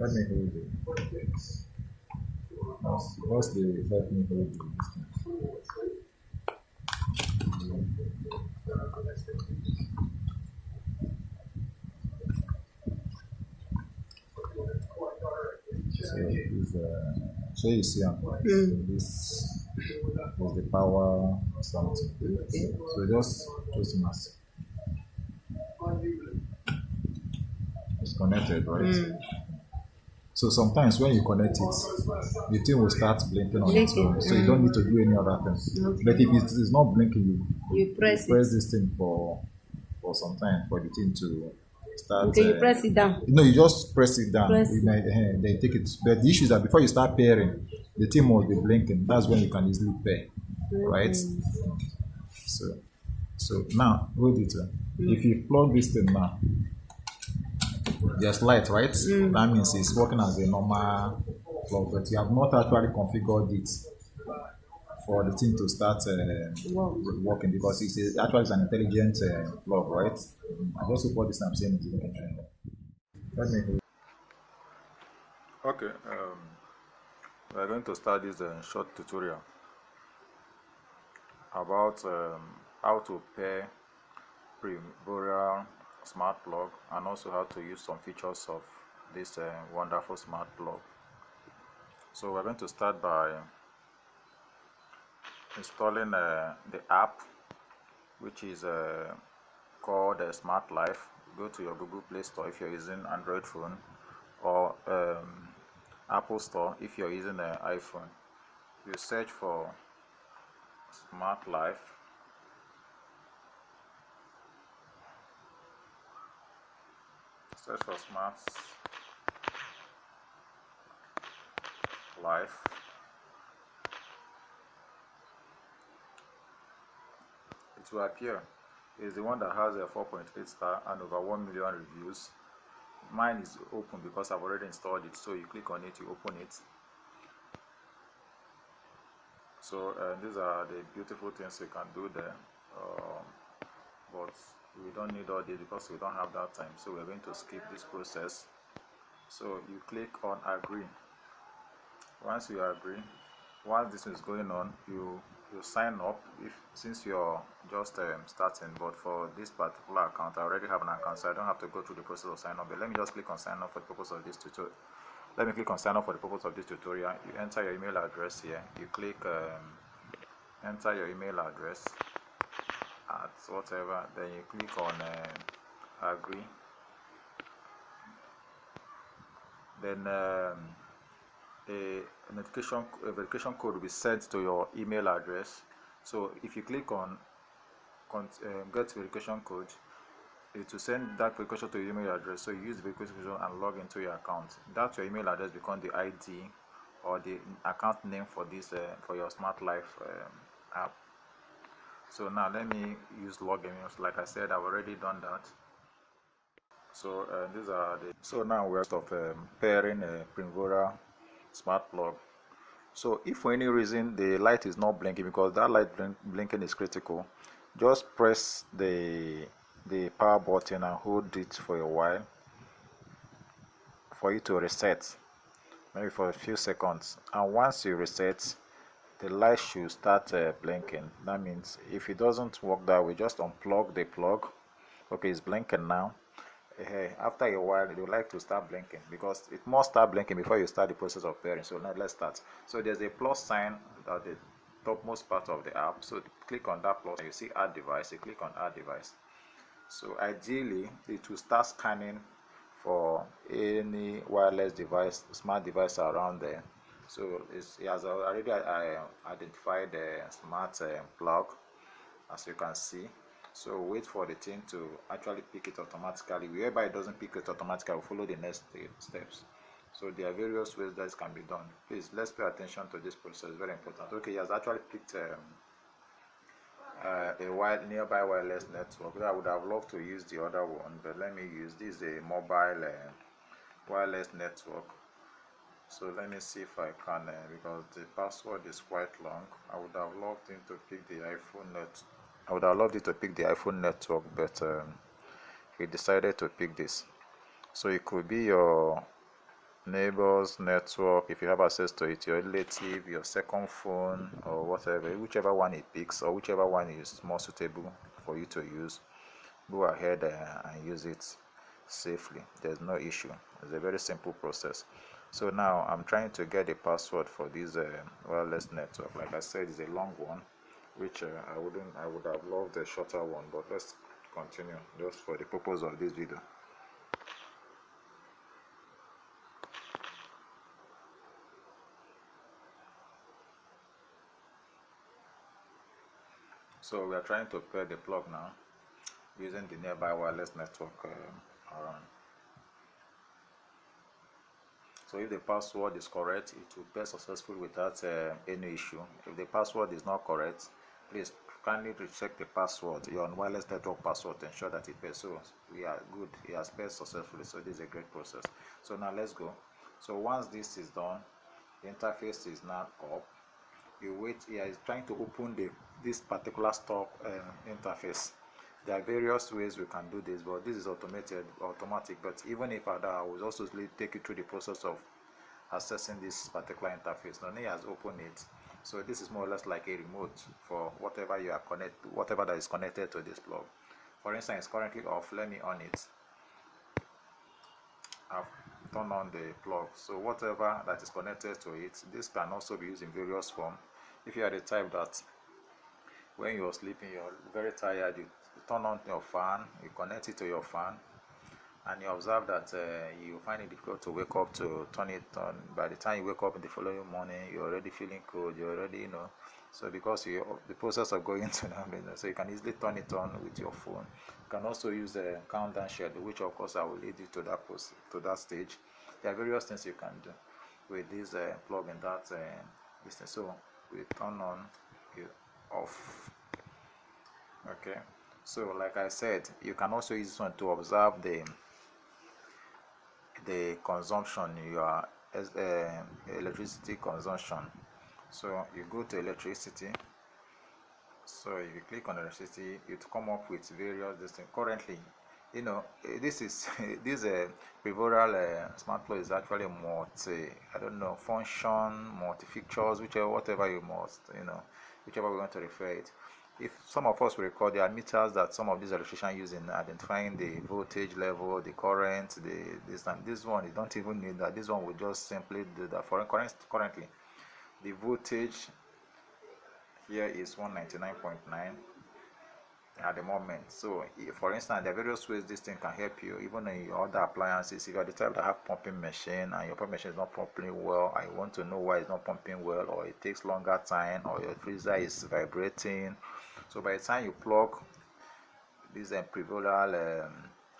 Let me hold it. What's the let me hold it? So so you see this is the power something. Okay. So just mask. It's connected, right? So sometimes when you connect it, the thing will start blinking on its own. So you don't need to do any other thing. Okay. But if it is not blinking, You press this thing for some time for the thing to start. Okay, you press it down. No, you just press it down. Press Then take it. But the issue is that before you start pairing, the thing must be blinking. That's when you can easily pair, right? So now hold it. If you plug this thing now, there's light, right? That means it's working as a normal plug, but you have not actually configured it for the thing to start working because it's actually an intelligent plug, right? I just hope what this I'm saying is working. Let me. Okay, we're going to start this short tutorial about how to pair Primvora smart plug and also how to use some features of this wonderful smart plug. So we're going to start by installing the app, which is called Smart Life. Go to your Google Play Store if you're using Android phone, or Apple Store if you're using an iPhone. You search for Smart Life. Search for Smart Life. It will appear. It's the one that has a 4.8 star and over 1 million reviews. Mine is open because I've already installed it. So you click on it, you open it. So these are the beautiful things you can do there. But we don't need all this because we don't have that time. So we're going to skip this process. So you click on agree. Once you agree, while this is going on, you sign up since you're just starting. But for this particular account, I already have an account, so I don't have to go through the process of sign up. But let me just click on sign up for the purpose of this tutorial. Let me click on sign up for the purpose of this tutorial. You enter your email address here. You click enter your email address at whatever. Then you click on agree. Then a verification code will be sent to your email address. So if you click on get verification code, it will send that verification to your email address. So you use the verification and log into your account. That's your email address become the ID or the account name for this for your Smart Life app. So now let me use login. Like I said, I've already done that. So these are the. So now we're pairing a Primvora smart plug. So if for any reason the light is not blinking, because that light blinking is critical, just press the power button and hold it for a while for it to reset, maybe for a few seconds. And once you reset, the light should start blinking. That means if it doesn't work that way, just unplug the plug. Okay, it's blinking now. After a while it will like to start blinking, because it must start blinking before you start the process of pairing. So now let's start. So there's a plus sign at the topmost part of the app, so click on that plus and you see add device. You click on add device. So ideally it will start scanning for any wireless device, smart device around there. So it has already identified the smart plug, as you can see. So wait for the thing to actually pick it automatically. Wherever it doesn't pick it automatically, we'll follow the next steps. So there are various ways that can be done. Please, let's pay attention to this process. Very important. Okay, he has actually picked a nearby wireless network. I would have loved to use the other one, but let me use this, a mobile wireless network. So let me see if I can, because the password is quite long. I would have loved him to pick the iPhone network. I would have loved it to pick the iPhone network, but he decided to pick this. So it could be your neighbors network, if you have access to it, your relative, your second phone, or whatever, whichever one it picks or whichever one is more suitable for you to use, go ahead and use it safely. There's no issue. It's a very simple process. So now I'm trying to get a password for this wireless network. Like I said, it's a long one, which I would have loved a shorter one, but let's continue just for the purpose of this video. So we are trying to pair the plug now using the nearby wireless network around. So if the password is correct, it will pair successfully without any issue. If the password is not correct, please kindly recheck the password, your wireless network password, to ensure that it pairs. So we are good, it has paired successfully, so this is a great process. So now let's go. So once this is done, the interface is now up. You wait. Here is trying to open this particular stop interface. There are various ways we can do this, but this is automatic. But even if I will also take you through the process of accessing this particular interface. Now he has opened it, so this is more or less like a remote for whatever you are connected, whatever that is connected to this plug. For instance, it's currently off. Let me on it. I've turned on the plug, so whatever that is connected to it, this can also be used in various forms. If you are the type that when you're sleeping you're very tired, you turn on your fan, you connect it to your fan, and you observe that you find it difficult to wake up to turn it on. By the time you wake up in the following morning, you're already feeling cold, you're already, so because the process of going to the so you can easily turn it on with your phone. You can also use a countdown schedule, which of course I will lead you to that stage. There are various things you can do with this plug in that business. So we turn on, you off. Okay, so like I said, you can also use this one to observe the consumption, your electricity consumption. So you go to electricity. So if you click on electricity, it come up with various things. Currently, this is this Primvora smart plug is actually multi, I don't know, function, multi features, whatever you must, whichever we want to refer it. If some of us will record the meters that some of these electricians use in identifying the voltage level, the current, this one, you don't even need that. This one will just simply do that. For currently, the voltage here is 199.9 at the moment. So for instance, there are various ways this thing can help you, even in your other appliances. If you are the type that have pumping machine and your pumping machine is not pumping well, I want to know why it's not pumping well, or it takes longer time, or your freezer is vibrating. So by the time you plug this Primvora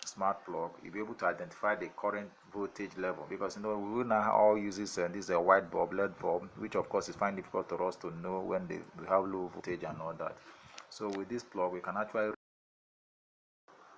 smart plug, you'll be able to identify the current voltage level, because we will now all use this white bulb, LED bulb, which of course is fine difficult for us to know when we have low voltage and all that. So with this plug, we can actually